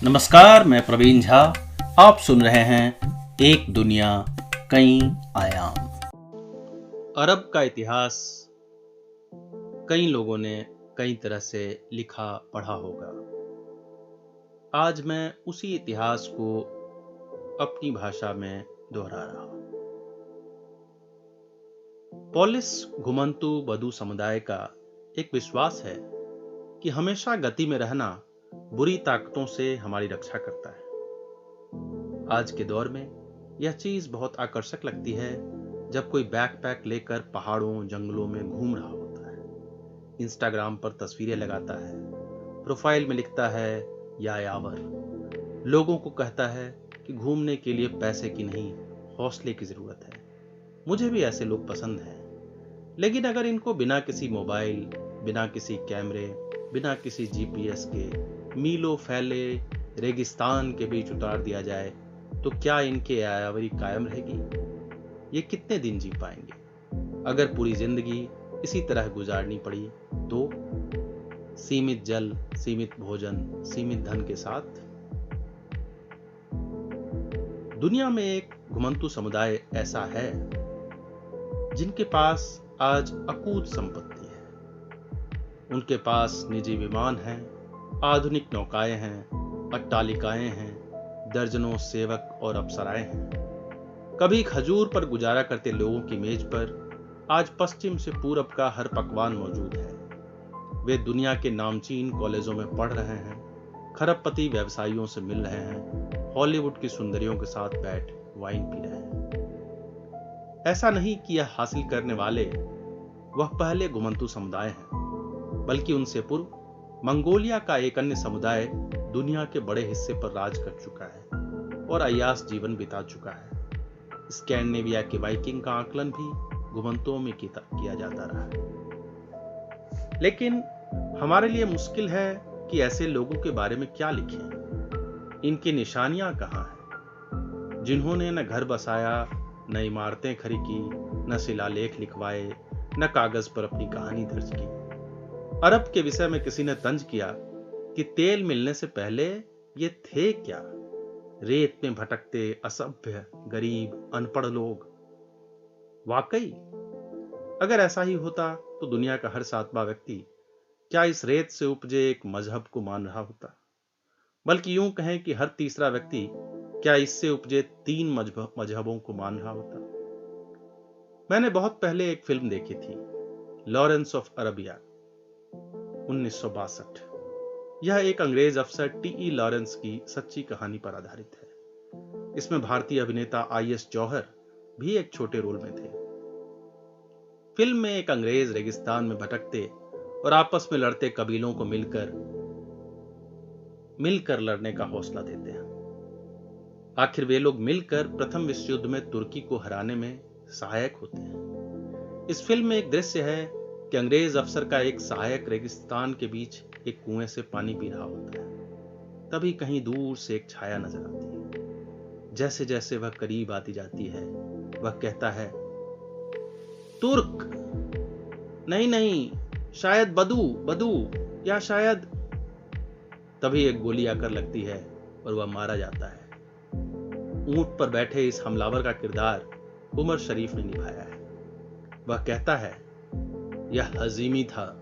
नमस्कार, मैं प्रवीण झा। आप सुन रहे हैं एक दुनिया कई आयाम। अरब का इतिहास कई लोगों ने कई तरह से लिखा पढ़ा होगा। आज मैं उसी इतिहास को अपनी भाषा में दोहरा रहा हूं। पोलिस घुमंतु बदू समुदाय का एक विश्वास है कि हमेशा गति में रहना बुरी ताकतों से हमारी रक्षा करता है। आज के दौर में यह चीज बहुत आकर्षक लगती है जब कोई बैकपैक लेकर पहाड़ों जंगलों में घूम रहा होता है, इंस्टाग्राम पर तस्वीरें लगाता है, प्रोफाइल में लिखता है यायावर, लोगों को कहता है कि घूमने के लिए पैसे की नहीं हौसले की जरूरत है। मुझे भी ऐसे लोग पसंद हैं, लेकिन अगर इनको बिना किसी मोबाइल, बिना किसी कैमरे, बिना किसी जीपीएस के मीलों फैले रेगिस्तान के बीच उतार दिया जाए तो क्या इनकी यायावरी कायम रहेगी? ये कितने दिन जी पाएंगे? अगर पूरी जिंदगी इसी तरह गुजारनी पड़ी तो सीमित जल, सीमित भोजन, सीमित धन के साथ। दुनिया में एक घुमंतु समुदाय ऐसा है जिनके पास आज अकूत संपत्ति है। उनके पास निजी विमान हैं, आधुनिक नौकाएं हैं, अट्टालिकाएं हैं, दर्जनों सेवक और अप्सराएं हैं। कभी खजूर पर गुजारा करते लोगों की मेज पर आज पश्चिम से पूरब का हर पकवान मौजूद है। वे दुनिया के नामचीन कॉलेजों में पढ़ रहे हैं, खरबपति व्यवसायियों से मिल रहे हैं, हॉलीवुड की सुंदरियों के साथ बैठ वाइन पी रहे हैं। ऐसा नहीं कि यह हासिल करने वाले वह पहले घुमंतु समुदाय हैं, बल्कि उनसे पूर्व मंगोलिया का एक अन्य समुदाय दुनिया के बड़े हिस्से पर राज कर चुका है और अय्याश जीवन बिता चुका है। स्कैंडिनेविया के वाइकिंग का आकलन भी घुमंतुओं में किया जाता रहा है। लेकिन हमारे लिए मुश्किल है कि ऐसे लोगों के बारे में क्या लिखें। इनकी निशानियां कहां हैं? जिन्होंने न घर बसाया, न इमारतें खड़ी की, न शिलालेख लिखवाए, न कागज पर अपनी कहानी दर्ज की। अरब के विषय में किसी ने तंज किया कि तेल मिलने से पहले ये थे क्या? रेत में भटकते असभ्य, गरीब, अनपढ़ लोग। वाकई अगर ऐसा ही होता तो दुनिया का हर सातवां व्यक्ति क्या इस रेत से उपजे एक मजहब को मान रहा होता? बल्कि यूं कहें कि हर तीसरा व्यक्ति क्या इससे उपजे 3 मजहबों को मान रहा होता? मैंने बहुत पहले एक फिल्म देखी थी, लॉरेंस ऑफ अरबिया, 1962। यह एक अंग्रेज अफसर टी.ई. लॉरेंस की सच्ची कहानी पर आधारित है। इसमें भारतीय अभिनेता आई.एस. जौहर भी एक छोटे रोल में थे। फिल्म में एक अंग्रेज रेगिस्तान में भटकते और आपस में लड़ते कबीलों को मिलकर लड़ने का हौसला देते हैं। आखिर वे लोग मिलकर प्रथम विश्व युद्ध में तुर्की को हराने में सहायक होते हैं। इस फिल्म में एक दृश्य है कि अंग्रेज अफसर का एक सहायक रेगिस्तान के बीच एक कुएं से पानी पी रहा होता है। तभी कहीं दूर से एक छाया नजर आती है। जैसे जैसे वह करीब आती जाती है, वह कहता है, तुर्क नहीं नहीं, शायद बदू या शायद। तभी एक गोली आकर लगती है और वह मारा जाता है। ऊंट पर बैठे इस हमलावर का किरदार उमर शरीफ ने निभाया है। वह कहता है, यह हजीमी था,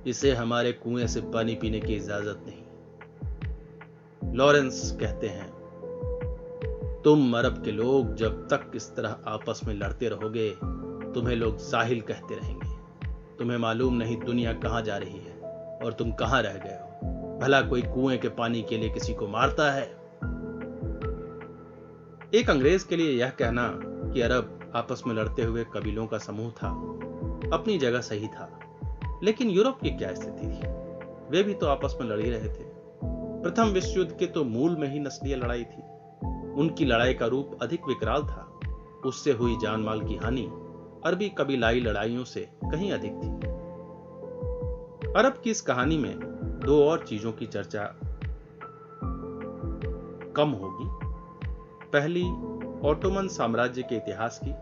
इसे हमारे कुएं से पानी पीने की इजाजत नहीं। लॉरेंस कहते हैं, तुम अरब के लोग जब तक इस तरह आपस में लड़ते रहोगे, तुम्हें लोग साहिल कहते रहेंगे। तुम्हें मालूम नहीं दुनिया कहां जा रही है और तुम कहां रह गए हो। भला कोई कुएं के पानी के लिए किसी को मारता है? एक अंग्रेज के लिए यह कहना कि अरब आपस में लड़ते हुए कबीलों का समूह था, अपनी जगह सही था। लेकिन यूरोप की क्या स्थिति थी? वे भी तो आपस में लड़ ही रहे थे। प्रथम विश्व युद्ध के तो मूल में ही नस्लीय लड़ाई थी। उनकी लड़ाई का रूप अधिक विकराल था। उससे हुई जान माल की हानि अरबी कबीलाई लड़ाइयों से कहीं अधिक थी। अरब की इस कहानी में 2 और चीजों की चर्चा कम होगी। पहली, ऑटोमन साम्राज्य के इतिहास की,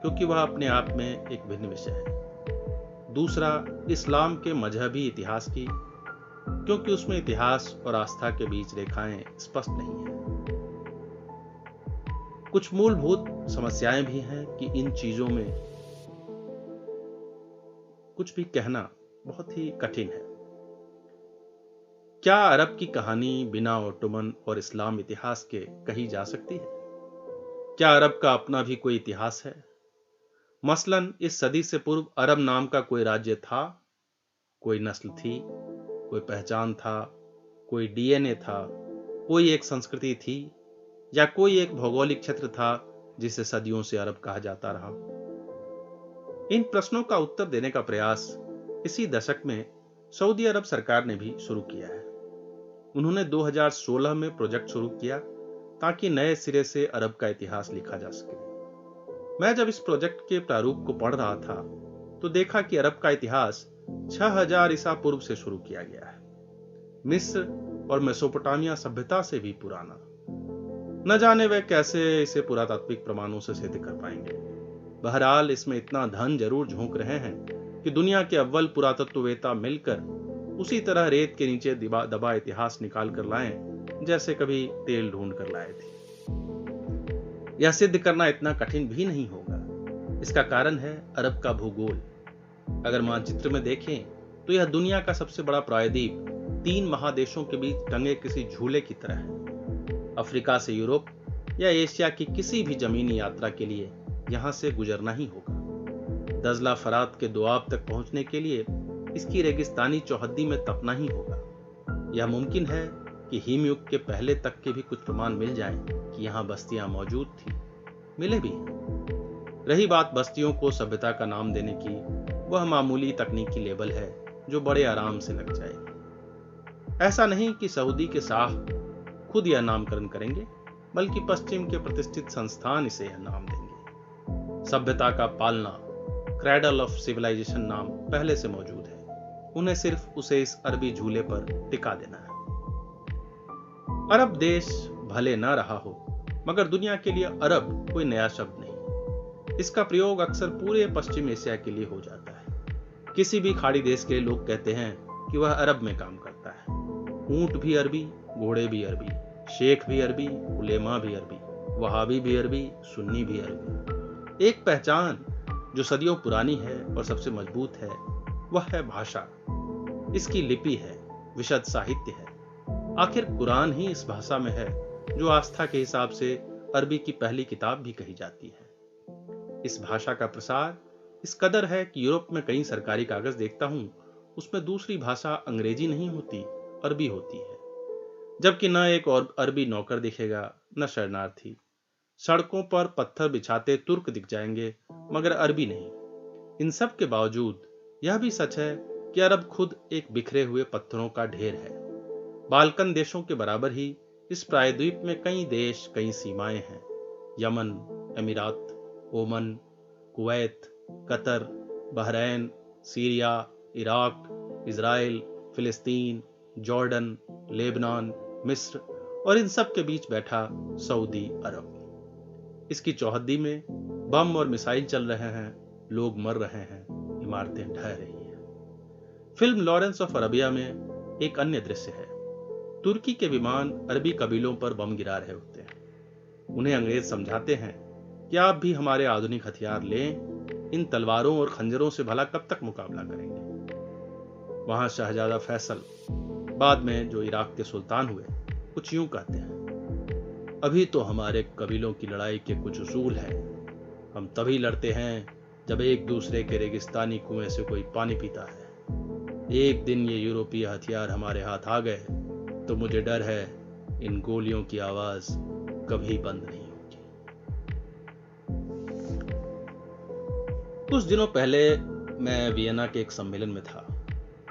क्योंकि वह अपने आप में एक भिन्न विषय है। दूसरा, इस्लाम के मजहबी इतिहास की, क्योंकि उसमें इतिहास और आस्था के बीच रेखाएं स्पष्ट नहीं है। कुछ मूलभूत समस्याएं भी हैं कि इन चीजों में कुछ भी कहना बहुत ही कठिन है। क्या अरब की कहानी बिना ओटोमन और इस्लाम इतिहास के कही जा सकती है? क्या अरब का अपना भी कोई इतिहास है? मसलन इस सदी से पूर्व अरब नाम का कोई राज्य था, कोई नस्ल थी, कोई पहचान था, कोई डीएनए था, कोई एक संस्कृति थी, या कोई एक भौगोलिक क्षेत्र था जिसे सदियों से अरब कहा जाता रहा? इन प्रश्नों का उत्तर देने का प्रयास इसी दशक में सऊदी अरब सरकार ने भी शुरू किया है। उन्होंने 2016 में प्रोजेक्ट शुरू किया ताकि नए सिरे से अरब का इतिहास लिखा जा सके। मैं जब इस प्रोजेक्ट के प्रारूप को पढ़ रहा था तो देखा कि अरब का इतिहास 6000 ईसा पूर्व से शुरू किया गया है, मिस्र और मेसोपोटामिया सभ्यता से भी पुराना। न जाने वे कैसे इसे पुरातात्विक प्रमाणों से सिद्ध कर पाएंगे। बहरहाल इसमें इतना धन जरूर झोंक रहे हैं कि दुनिया के अव्वल पुरातत्ववेत्ता मिलकर उसी तरह रेत के नीचे दबा इतिहास निकाल कर लाएं जैसे कभी तेल ढूंढ कर लाए थे। यह सिद्ध करना इतना कठिन भी नहीं होगा। इसका कारण है अरब का भूगोल। अगर मानचित्र में देखें तो यह दुनिया का सबसे बड़ा प्रायद्वीप 3 महादेशों के बीच टंगे किसी झूले की तरह है। अफ्रीका से यूरोप या एशिया की किसी भी जमीनी यात्रा के लिए यहां से गुजरना ही होगा। दजला फरात के दोआब तक पहुंचने के लिए इसकी रेगिस्तानी चौहद्दी में तपना ही होगा। यह मुमकिन है कि हिमयुग के पहले तक के भी कुछ प्रमाण मिल जाएं कि यहाँ बस्तियां मौजूद थी, मिले भी। रही बात बस्तियों को सभ्यता का नाम देने की, वह मामूली तकनीकी लेबल है जो बड़े आराम से लग जाएगी। ऐसा नहीं कि सऊदी के शाह खुद यह नामकरण करेंगे, बल्कि पश्चिम के प्रतिष्ठित संस्थान इसे यह नाम देंगे। सभ्यता का पालना, क्रैडल ऑफ सिविलाइजेशन नाम पहले से मौजूद है, उन्हें सिर्फ उसे इस अरबी झूले पर टिका देना है। अरब देश भले न रहा हो, मगर दुनिया के लिए अरब कोई नया शब्द नहीं। इसका प्रयोग अक्सर पूरे पश्चिम एशिया के लिए हो जाता है। किसी भी खाड़ी देश के लोग कहते हैं कि वह अरब में काम करता है। ऊंट भी अरबी, घोड़े भी अरबी, शेख भी अरबी, उलेमा भी अरबी, वहाबी भी अरबी, सुन्नी भी अरबी। एक पहचान जो सदियों पुरानी है और सबसे मजबूत है वह है भाषा। इसकी लिपि है, विशद साहित्य है। आखिर कुरान ही इस भाषा में है जो आस्था के हिसाब से अरबी की पहली किताब भी कही जाती है। इस भाषा का प्रसार इस कदर है कि यूरोप में कई सरकारी कागज देखता हूं, उसमें दूसरी भाषा अंग्रेजी नहीं होती, अरबी होती है। जबकि न एक और अरबी नौकर दिखेगा, न शरणार्थी। सड़कों पर पत्थर बिछाते तुर्क दिख जाएंगे, मगर अरबी नहीं। इन सब के बावजूद यह भी सच है कि अरब खुद एक बिखरे हुए पत्थरों का ढेर है। बाल्कन देशों के बराबर ही इस प्रायद्वीप में कई देश, कई सीमाएं हैं। यमन, अमीरात, ओमन, Kuwait, Qatar, Bahrain, Syria, Iraq, Israel, फिलिस्तीन, जॉर्डन, लेबनान, मिस्र और इन सब के बीच बैठा सऊदी अरब। इसकी चौहद्दी में बम और मिसाइल चल रहे हैं, लोग मर रहे हैं, इमारतें ढह रही हैं। फिल्म लॉरेंस ऑफ अरेबिया में एक अन्य दृश्य है। तुर्की के विमान अरबी कबीलों पर बम गिरा रहे होते हैं। उन्हें अंग्रेज समझाते हैं कि आप भी हमारे आधुनिक हथियार लें, इन तलवारों और खंजरों से भला कब तक मुकाबला करेंगे। वहां शहजादा फैसल, बाद में जो इराक के सुल्तान हुए, कुछ यूं कहते हैं, अभी तो हमारे कबीलों की लड़ाई के कुछ उसूल हैं। हम तभी लड़ते हैं जब एक दूसरे के रेगिस्तानी कुएं से कोई पानी पीता है। एक दिन ये यूरोपीय हथियार हमारे हाथ आ गए तो मुझे डर है इन गोलियों की आवाज कभी बंद नहीं होगी। कुछ दिनों पहले मैं वियना के एक सम्मेलन में था।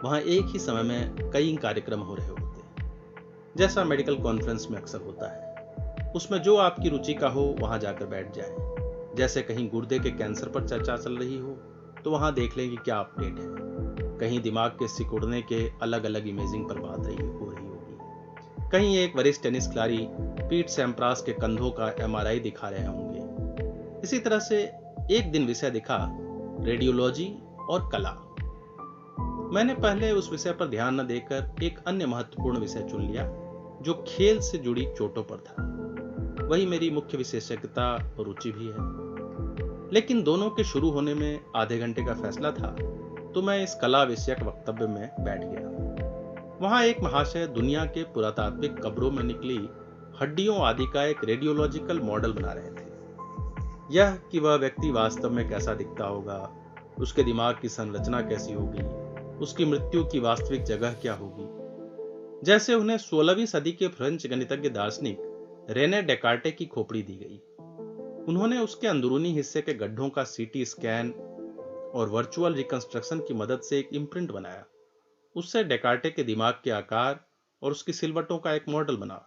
वहां एक ही समय में कई कार्यक्रम हो रहे होते, जैसा मेडिकल कॉन्फ्रेंस में अक्सर होता है। उसमें जो आपकी रुचि का हो वहां जाकर बैठ जाए। जैसे कहीं गुर्दे के कैंसर पर चर्चा चल रही हो तो वहां देख लें कि क्या अपडेट है। कहीं दिमाग के सिकुड़ने के अलग अलग इमेजिंग पर बात हो रही होगी। कहीं एक वरिष्ठ टेनिस खिलाड़ी पीट सैम्प्रास के कंधों का MRI दिखा रहे होंगे। इसी तरह से एक दिन विषय दिखा रेडियोलॉजी और कला। मैंने पहले उस विषय पर ध्यान न देकर एक अन्य महत्वपूर्ण विषय चुन लिया जो खेल से जुड़ी चोटों पर था। वही मेरी मुख्य विशेषज्ञता और रुचि भी है। लेकिन दोनों के शुरू होने में आधे घंटे का फैसला था, तो मैं इस कला विषयक वक्तव्य में बैठ गया। वहां एक महाशय दुनिया के पुरातात्विक कब्रों में निकली हड्डियों आदि का एक रेडियोलॉजिकल मॉडल बना रहे थे। यह कि वह व्यक्ति वास्तव में कैसा दिखता होगा, उसके दिमाग की संरचना कैसी होगी, उसकी मृत्यु की वास्तविक जगह क्या होगी, जैसे उन्हें 16वीं सदी के फ्रेंच गणितज्ञ दार्शनिक रेने डेकार्टे की खोपड़ी दी गई। उन्होंने उसके अंदरूनी हिस्से के गड्ढों का सीटी स्कैन और वर्चुअल रिकंस्ट्रक्शन की मदद से एक इम्प्रिंट बनाया। उससे डेकार्टे के दिमाग के आकार और उसकी सिलवटों का एक मॉडल बना।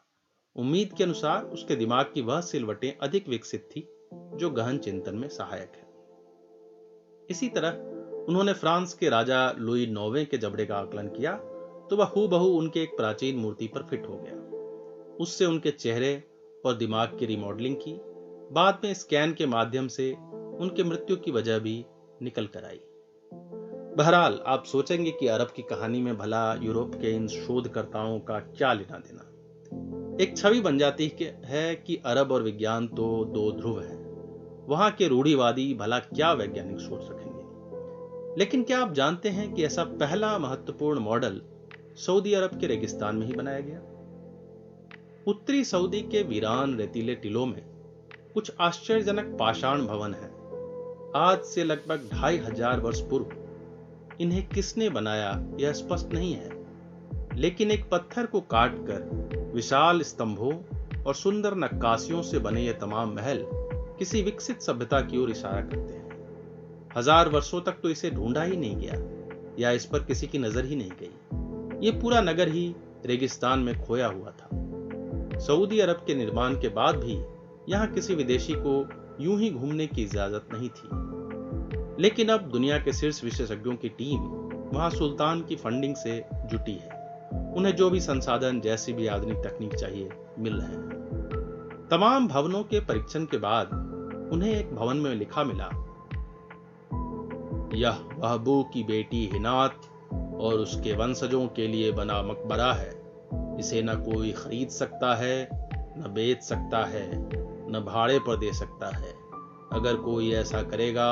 उम्मीद के अनुसार उसके दिमाग की वह सिलवटें अधिक विकसित थी जो गहन चिंतन में सहायक है। इसी तरह उन्होंने फ्रांस के राजा लुई 9वें के जबड़े का आकलन किया तो वह हूबहू उनके एक प्राचीन मूर्ति पर फिट हो गया। उससे उनके चेहरे और दिमाग की रिमॉडलिंग की, बाद में स्कैन के माध्यम से उनके मृत्यु की वजह भी निकल कर आई। बहरहाल आप सोचेंगे कि अरब की कहानी में भला यूरोप के इन शोधकर्ताओं का क्या लेना देना। एक छवि बन जाती है कि अरब और विज्ञान तो दो ध्रुव हैं। वहां के रूढ़िवादी भला क्या वैज्ञानिक सोच सकेंगे। लेकिन क्या आप जानते हैं कि ऐसा पहला महत्वपूर्ण मॉडल सऊदी अरब के रेगिस्तान में ही बनाया गया। उत्तरी सऊदी के वीरान रेतीले टिलों में कुछ आश्चर्यजनक पाषाण भवन हैं। आज से लगभग 2500 वर्ष पूर्व इन्हें किसने बनाया यह स्पष्ट नहीं है, लेकिन एक पत्थर को काटकर विशाल स्तंभों और सुंदर नक्काशियों से बने ये तमाम महल किसी विकसित सभ्यता की ओर इशारा करते हैं। 1000 वर्षों तक तो इसे ढूंढा ही नहीं गया या इस पर किसी की नजर ही नहीं गई। ये पूरा नगर ही रेगिस्तान में खोया हुआ था। सऊदी अरब के निर्माण के बाद भी यहां किसी विदेशी को यूं ही घूमने की इजाजत नहीं थी। लेकिन अब दुनिया के शीर्ष विशेषज्ञों की टीम वहां सुल्तान की फंडिंग से जुटी है। उन्हें जो भी संसाधन, जैसी भी आधुनिक तकनीक चाहिए, मिल रहे हैं। तमाम भवनों के परीक्षण के बाद उन्हें एक भवन में लिखा मिला, यह वहबू की बेटी हिनात और उसके वंशजों के लिए बना मकबरा है। इसे न कोई खरीद सकता है, न बेच सकता है, न भाड़े पर दे सकता है। अगर कोई ऐसा करेगा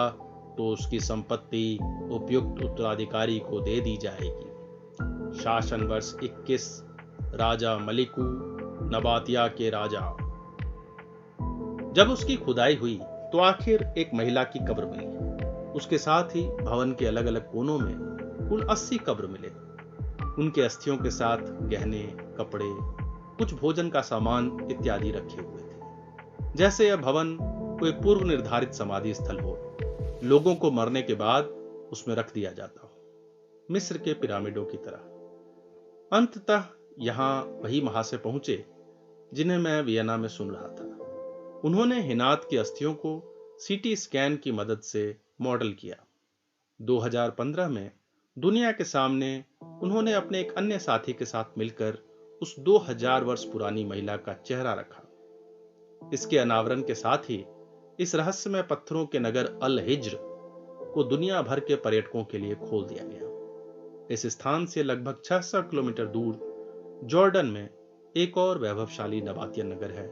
तो उसकी संपत्ति उपयुक्त उत्तराधिकारी को दे दी जाएगी। शासन वर्ष 21, राजा मलिकू नबातिया के राजा। जब उसकी खुदाई हुई तो आखिर एक महिला की कब्र मिली। उसके साथ ही भवन के अलग अलग कोनों में कुल 80 कब्र मिले। उनके अस्थियों के साथ गहने, कपड़े, कुछ भोजन का सामान इत्यादि रखे हुए थे। जैसे यह भवन कोई पूर्व निर्धारित समाधि स्थल हो, लोगों को मरने के बाद उसमें रख दिया जाता हो, मिस्र के पिरामिडों की तरह। अंततः यहां वही महाशय पहुंचे जिन्हें मैं वियना में सुन रहा था। उन्होंने हिनात की अस्थियों को सीटी स्कैन की मदद से मॉडल किया। 2015 में दुनिया के सामने उन्होंने अपने एक अन्य साथी के साथ मिलकर उस 2000 वर्ष पुरानी महिला का चेहरा रखा। इसके अनावरण के साथ ही इस रहस्यमय पत्थरों के नगर अल हिज्र को दुनिया भर के पर्यटकों के लिए खोल दिया गया। इस स्थान से लगभग 600 किलोमीटर दूर जॉर्डन में एक और वैभवशाली नबातियन नगर है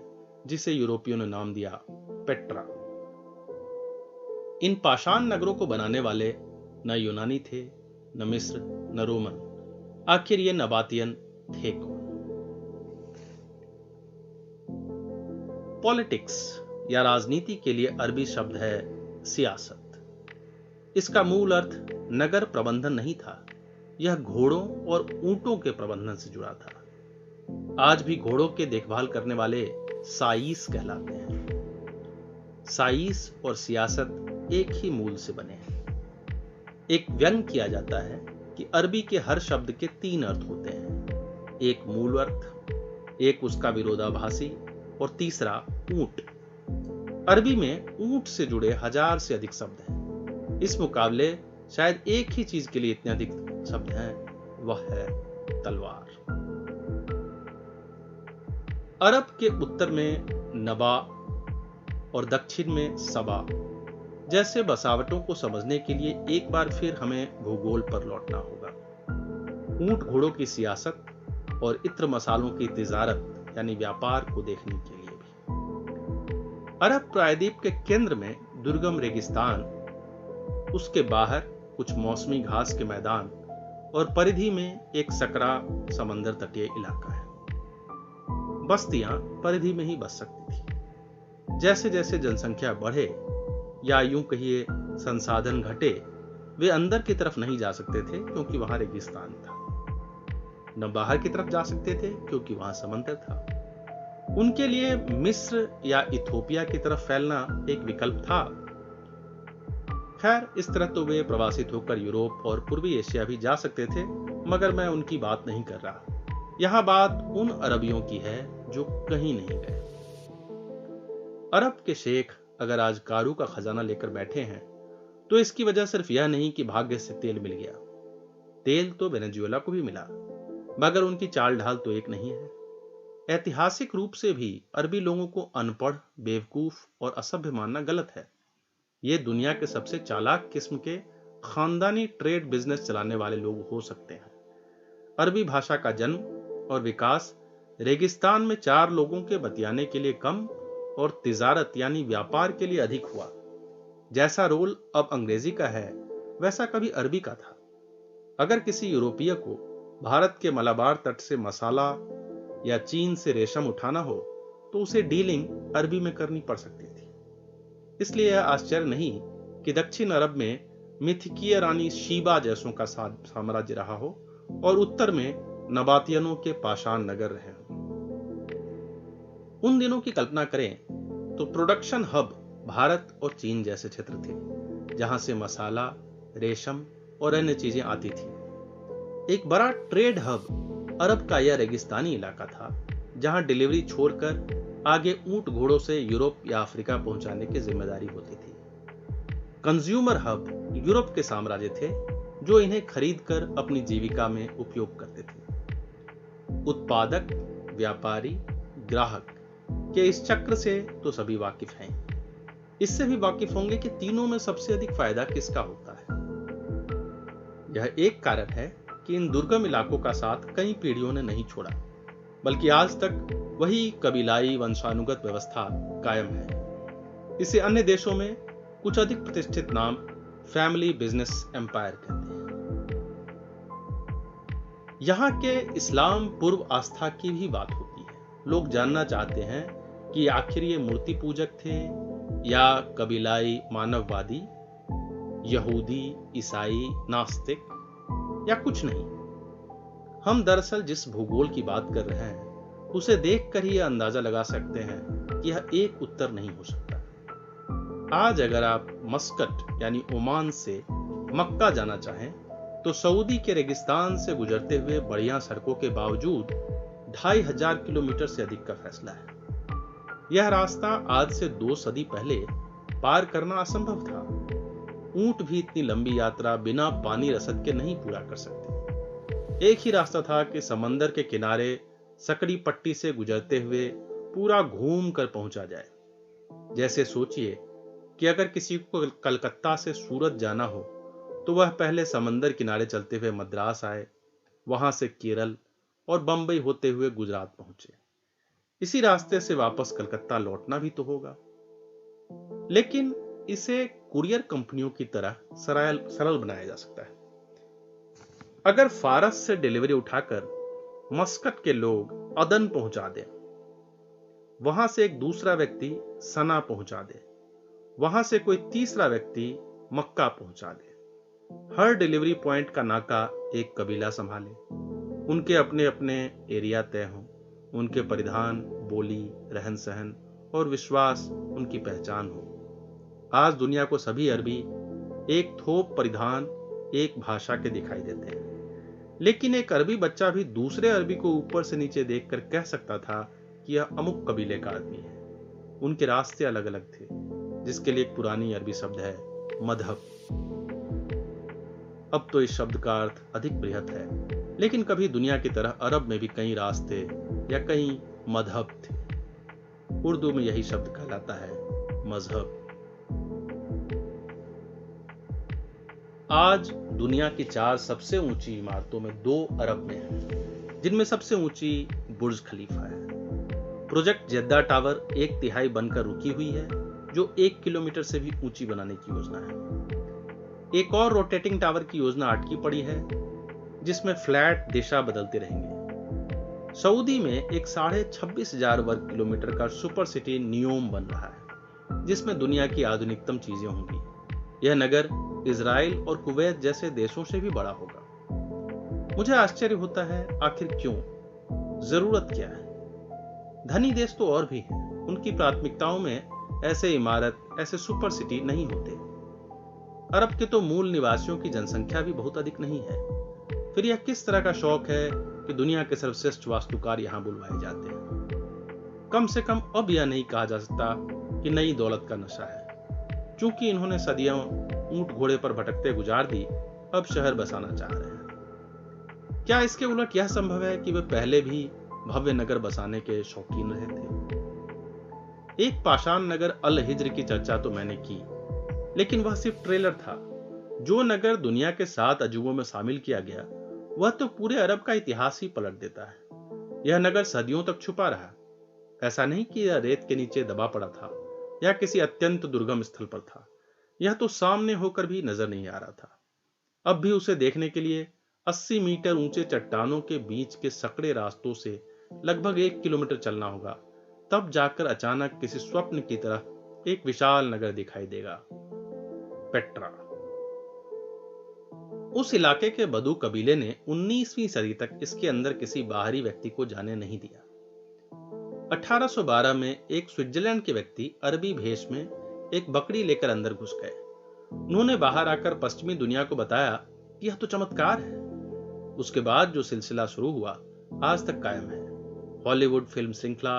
जिसे यूरोपियों ने नाम दिया पेट्रा। इन पाषाण नगरों को बनाने वाले न यूनानी थे, न मिस्र, न रोमन। आखिर ये नबातियन थे कौन? पॉलिटिक्स या राजनीति के लिए अरबी शब्द है सियासत। इसका मूल अर्थ नगर प्रबंधन नहीं था, यह घोड़ों और ऊंटों के प्रबंधन से जुड़ा था। आज भी घोड़ों के देखभाल करने वाले साईस कहलाते हैं। साईस और सियासत एक ही मूल से बने हैं। एक व्यंग किया जाता है कि अरबी के हर शब्द के 3 अर्थ होते हैं, एक मूल अर्थ, एक उसका विरोधाभासी और तीसरा ऊंट। अरबी में ऊंट से जुड़े 1000 से अधिक शब्द हैं। इस मुकाबले शायद एक ही चीज के लिए इतने अधिक शब्द हैं, वह है तलवार। अरब के उत्तर में नबा और दक्षिण में सबा जैसे बसावटों को समझने के लिए एक बार फिर हमें भूगोल पर लौटना होगा। ऊंट घोड़ों की सियासत और इत्र मसालों की तिजारत यानी व्यापार को देखने के लिए भी। अरब प्रायद्वीप के केंद्र में दुर्गम रेगिस्तान, उसके बाहर कुछ मौसमी घास के मैदान और परिधि में एक सकरा समंदर तटीय इलाका है। बस्तियां परिधि में ही बस सकती थी। जैसे जैसे जनसंख्या बढ़े या यूं कहिए संसाधन घटे, वे अंदर की तरफ नहीं जा सकते थे क्योंकि वहां रेगिस्तान था, न बाहर की तरफ जा सकते थे क्योंकि वहां समंदर था। उनके लिए मिस्र या इथोपिया की तरफ फैलना एक विकल्प था। खैर, इस तरह तो वे प्रवासित होकर यूरोप और पूर्वी एशिया भी जा सकते थे, मगर मैं उनकी बात नहीं कर रहा। यहां बात उन अरबियों की है जो कहीं नहीं गए। अरब के शेख अगर आज कारू का खजाना लेकर बैठे हैं तो इसकी वजह सिर्फ यह नहीं कि भाग्य से तेल मिल गया। तेल तो वेनेजुएला को भी मिला, मगर उनकी चाल ढाल तो एक नहीं है। ऐतिहासिक रूप से भी अरबी लोगों को अनपढ़, बेवकूफ और असभ्य मानना गलत है। ये दुनिया के सबसे चालाक किस्म के खानदानी ट्रेड बिजनेस चलाने वाले लोग हो सकते हैं। अरबी भाषा का जन्म और विकास रेगिस्तान में 4 लोगों के बतियाने के लिए कम और तिजारत यानी व्यापार के लिए अधिक हुआ। जैसा रोल अब अंग्रेजी का है, वैसा कभी अरबी का था। अगर किसी यूरोपीय को भारत के मलाबार तट से मसाला या चीन से रेशम उठाना हो तो उसे डीलिंग अरबी में करनी पड़ सकती थी। इसलिए यह आश्चर्य नहीं कि दक्षिण अरब में मिथिकीय रानी शीबा जैसों का साम्राज्य रहा हो और उत्तर में नबातियनों के पाषाण नगर रहे हों। उन दिनों की कल्पना करें तो प्रोडक्शन हब भारत और चीन जैसे क्षेत्र थे, जहां से मसाला, रेशम और अन्य चीजें आती थी। एक बड़ा ट्रेड हब अरब का यह रेगिस्तानी इलाका था, जहां डिलीवरी छोड़कर आगे ऊंट घोड़ों से यूरोप या अफ्रीका पहुंचाने की जिम्मेदारी होती थी। कंज्यूमर हब यूरोप के साम्राज्य थे, जो इन्हें खरीदकर अपनी जीविका में उपयोग करते थे। उत्पादक, व्यापारी, ग्राहक के इस चक्र से तो सभी वाकिफ हैं। इससे भी वाकिफ होंगे कि तीनों में सबसे अधिक फायदा किसका होता है। यह एक कारण है कि इन दुर्गम इलाकों का साथ कई पीढ़ियों ने नहीं छोड़ा, बल्कि आज तक वही कबीलाई वंशानुगत व्यवस्था कायम है। इसे अन्य देशों में कुछ अधिक प्रतिष्ठित नाम फैमिली बिजनेस एम्पायर कहते हैं। यहां के इस्लाम पूर्व आस्था की भी बात होती है। लोग जानना चाहते हैं कि आखिर ये मूर्ति पूजक थे या कबीलाई मानववादी, यहूदी, ईसाई, नास्तिक या कुछ नहीं। हम दरअसल जिस भूगोल की बात कर रहे हैं उसे देखकर ही यह अंदाजा लगा सकते हैं कि यह एक उत्तर नहीं हो सकता। आज अगर आप मस्कट यानी ओमान से मक्का जाना चाहें तो सऊदी के रेगिस्तान से गुजरते हुए बढ़िया सड़कों के बावजूद 2500 किलोमीटर से अधिक का फैसला है। यह रास्ता आज से 2 सदी पहले पार करना असंभव था। ऊंट भी इतनी लंबी यात्रा बिना पानी रसद के नहीं पूरा कर सकते। एक ही रास्ता था कि समंदर के किनारे सकड़ी पट्टी से गुजरते हुए पूरा घूम कर पहुंचा जाए। जैसे सोचिए कि अगर किसी को कलकत्ता से सूरत जाना हो तो वह पहले समंदर किनारे चलते हुए मद्रास आए, वहां से केरल और बंबई होते हुए गुजरात पहुंचे। इसी रास्ते से वापस कलकत्ता लौटना भी तो होगा। लेकिन इसे कुरियर कंपनियों की तरह सरल बनाया जा सकता है। अगर फारस से डिलीवरी उठाकर मस्कट के लोग अदन पहुंचा दें, वहां से एक दूसरा व्यक्ति सना पहुंचा दे, वहां से कोई तीसरा व्यक्ति मक्का पहुंचा दे, हर डिलीवरी पॉइंट का नाका एक कबीला संभाले, उनके अपने अपने एरिया तय हों, उनके परिधान, बोली, रहन सहन और विश्वास उनकी पहचान हो। आज दुनिया को सभी अरबी एक थोप परिधान, एक भाषा के दिखाई देते हैं। लेकिन एक अरबी बच्चा भी दूसरे अरबी को ऊपर से नीचे देखकर कह सकता था कि यह अमुक कबीले का आदमी है। उनके रास्ते अलग अलग थे, जिसके लिए एक पुरानी अरबी शब्द है मजहब। अब तो इस शब्द का अर्थ अधिक बृहत है, लेकिन कभी दुनिया की तरह अरब में भी कई रास्ते या कई मजहब थे। उर्दू में यही शब्द कहलाता है मजहब। आज दुनिया की 4 सबसे ऊंची इमारतों में 2 अरब में है, जिनमें सबसे ऊंची बुर्ज खलीफा है। प्रोजेक्ट जेद्दा टावर 1/3 बनकर रुकी हुई है, जो 1 किलोमीटर से भी ऊंची बनाने की योजना है। एक और रोटेटिंग टावर की योजना अटकी पड़ी है, जिसमें फ्लैट दिशा बदलते रहेंगे। सऊदी में एक 26,500 वर्ग किलोमीटर का सुपर सिटी नियोम बन रहा है, जिसमें दुनिया की आधुनिकतम चीजें होंगी। यह नगर इजराइल और कुवैत जैसे देशों से भी बड़ा होगा। मुझे आश्चर्य होता है, आखिर क्यों? जरूरत क्या है? धनी देश तो और भी हैं, उनकी प्राथमिकताओं में ऐसे इमारत, ऐसे सुपर सिटी नहीं होते। अरब के तो मूल निवासियों की जनसंख्या भी बहुत अधिक नहीं है। फिर यह किस तरह का शौक है कि दुनिया के सर्वश्रेष्ठ वास्तुकार यहां बुलवाए जाते हैं? कम से कम अब यह नहीं कहा जा सकता कि नई दौलत का नशा है। क्योंकि इन्होंने सदियों ऊंट घोड़े पर भटकते गुजार दी, अब शहर बसाना चाह रहे हैं। क्या इसके उलट यह संभव है कि वे पहले भी भव्य नगर बसाने के शौकीन रहे थे? एक पाषाण नगर अल हिज्र की चर्चा तो मैंने की, लेकिन वह सिर्फ ट्रेलर था। जो नगर दुनिया के 7 अजूबों में शामिल किया गया, वह तो पूरे अरब का इतिहास ही पलट देता है। यह नगर सदियों तक छुपा रहा। ऐसा नहीं कि यह रेत के नीचे दबा पड़ा था या किसी अत्यंत दुर्गम स्थल पर था। यह तो सामने होकर भी नजर नहीं आ रहा था। अब भी उसे देखने के लिए 80 मीटर ऊंचे चट्टानों के बीच के सकड़े रास्तों से लगभग 1 किलोमीटर चलना होगा, तब जाकर अचानक किसी स्वप्न की तरह एक विशाल नगर दिखाई देगा। पेट्रा। उस इलाके के बदू कबीले ने 19वीं सदी तक इसके अंदर किसी बाहरी व्यक्ति को जाने नहीं दिया। 1812 में एक स्विट्जरलैंड के व्यक्ति अरबी भेष में एक बकरी लेकर अंदर घुस गए। उन्होंने बाहर आकर पश्चिमी दुनिया को बताया कि यह तो चमत्कार है। उसके बाद जो सिलसिला शुरू हुआ, आज तक कायम है। हॉलीवुड फिल्म श्रृंखला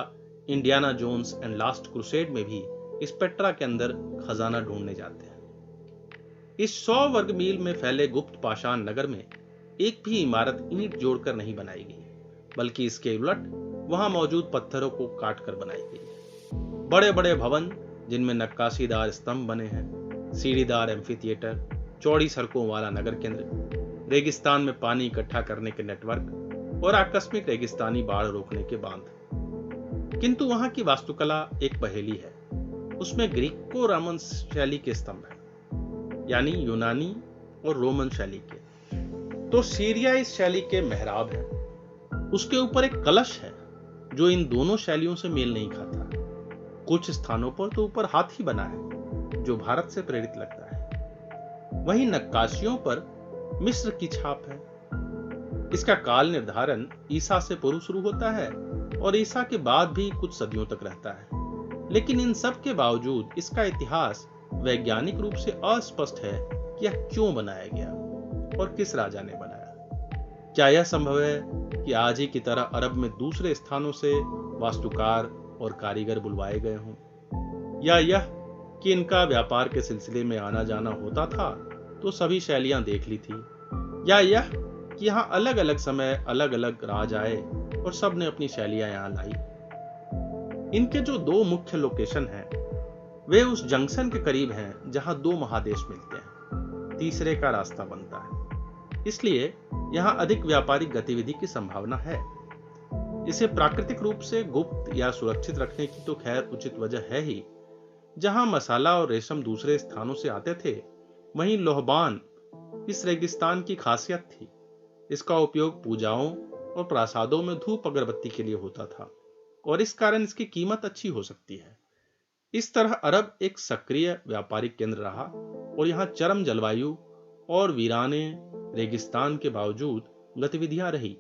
Indiana Jones and last crusade में भी इस पेट्रा के अंदर खजाना ढूंढने जाते हैं। इस 100 वर्ग मील में फैले गुप्त पाषाण नगर में एक भी इमारत ईंट जोड़कर नहीं बनाई गई, बल्कि इसके उलट वहां मौजूद पत्थरों को काटकर बनाई गई। बड़े बड़े भवन जिनमें नक्काशीदार स्तंभ बने हैं, सीढ़ीदार एम्फीथिएटर, चौड़ी सड़कों वाला नगर केंद्र, रेगिस्तान में पानी इकट्ठा करने के नेटवर्क और आकस्मिक रेगिस्तानी बाढ़ रोकने के बांध। किंतु वहां की वास्तुकला एक पहेली है। उसमें ग्रीको रोमन शैली के स्तंभ हैं, यानी यूनानी और रोमन शैली के। तो सीरियाई शैली के मेहराब हैं। उसके ऊपर एक कलश है जो इन दोनों शैलियों से मेल नहीं खाता। कुछ स्थानों पर तो ऊपर हाथी बना है, जो भारत से प्रेरित लगता है। वहीं नक्काशियों पर मिस्र की छाप है। इसका काल निर्धारण ईसा से पूर्व शुरू होता है और ईसा के बाद भी कुछ सदियों तक रहता है। लेकिन इन सब के बावजूद इसका इतिहास वैज्ञानिक रूप से अस्पष्ट है कि यह क्यों बनाया गया और किस राजा ने बनाया। क्या यह संभव है कि आज ही की तरह अरब में दूसरे स्थानों से वास्तुकार और कारीगर बुलवाए गए हों, या यह कि इनका व्यापार के सिलसिले में आना जाना होता था तो सभी शैलियां देख ली थी, या यह कि यहां अलग अलग समय अलग अलग राज आए और सब ने अपनी शैलियां यहां लाई। इनके जो 2 मुख्य लोकेशन हैं, वे उस जंक्शन के करीब हैं जहां 2 महादेश मिलते हैं, तीसरे का रास्ता बनता है। इसलिए यहां अधिक व्यापारिक गतिविधि की संभावना है। इसे प्राकृतिक रूप से गुप्त या सुरक्षित रखने की तो खैर उचित वजह है ही। जहां मसाला और रेशम दूसरे स्थानों से आते थे, वहीं लोहबान इस रेगिस्तान की खासियत थी। इसका उपयोग पूजाओं और प्रासादों में धूप अगरबत्ती के लिए होता था और इस कारण इसकी कीमत अच्छी हो सकती है। इस तरह अरब एक सक्रिय व्यापारिक केंद्र रहा और यहाँ चरम जलवायु और वीराने रेगिस्तान के बावजूद गतिविधियां रही।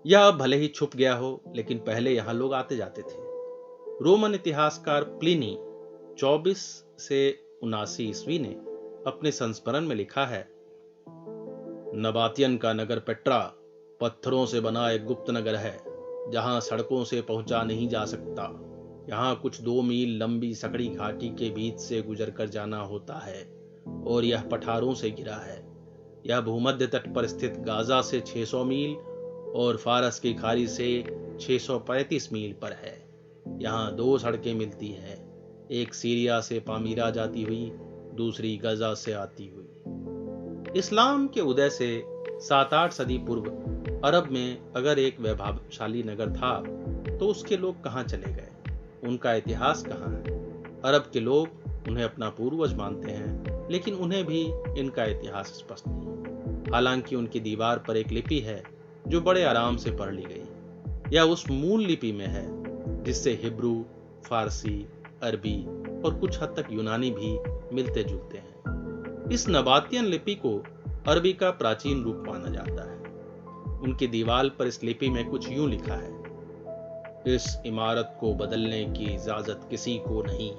यह भले ही छुप गया हो, लेकिन पहले यहां लोग आते जाते थे। रोमन इतिहासकार प्लिनी 24 से 79 ईस्वी ने अपने संस्मरण में लिखा है, नबातियन का नगर पेट्रा पत्थरों से बना एक गुप्त नगर है, जहां सड़कों से पहुंचा नहीं जा सकता। यहाँ कुछ 2 मील लंबी सकड़ी घाटी के बीच से गुजर कर जाना होता है और यह पठारों से घिरा है। यह भूमध्य तट पर स्थित गाजा से 600 मील और फारस की खाड़ी से 635 मील पर है। यहाँ 2 सड़कें मिलती हैं, एक सीरिया से पामीरा जाती हुई, दूसरी गजा से आती हुई। इस्लाम के उदय से 7-8 सदी पूर्व अरब में अगर एक वैभवशाली नगर था तो उसके लोग कहां चले गए, उनका इतिहास कहां है। अरब के लोग उन्हें अपना पूर्वज मानते हैं, लेकिन उन्हें भी इनका इतिहास स्पष्ट नहीं। हालांकि उनकी दीवार पर एक लिपि है जो बड़े आराम से पढ़ ली गई। यह उस मूल लिपि में है जिससे हिब्रू, फारसी, अरबी और कुछ हद तक यूनानी भी मिलते जुलते हैं। इस नबातियन लिपि को अरबी का प्राचीन रूप माना जाता है। उनकी दीवार पर इस लिपि में कुछ यूं लिखा है, इस इमारत को बदलने की इजाजत किसी को नहीं,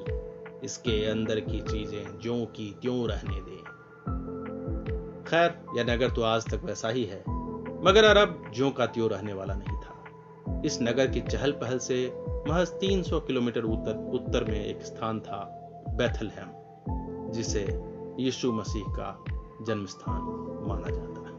इसके अंदर की चीजें ज्यों की त्यों रहने दें। खैर, यह नगर तो आज तक वैसा ही है, मगर अरब ज्यों का त्यों रहने वाला नहीं था। इस नगर की चहल पहल से महज 300 किलोमीटर उत्तर में एक स्थान था, बेथलहम, जिसे यीशु मसीह का जन्म स्थान माना जाता है।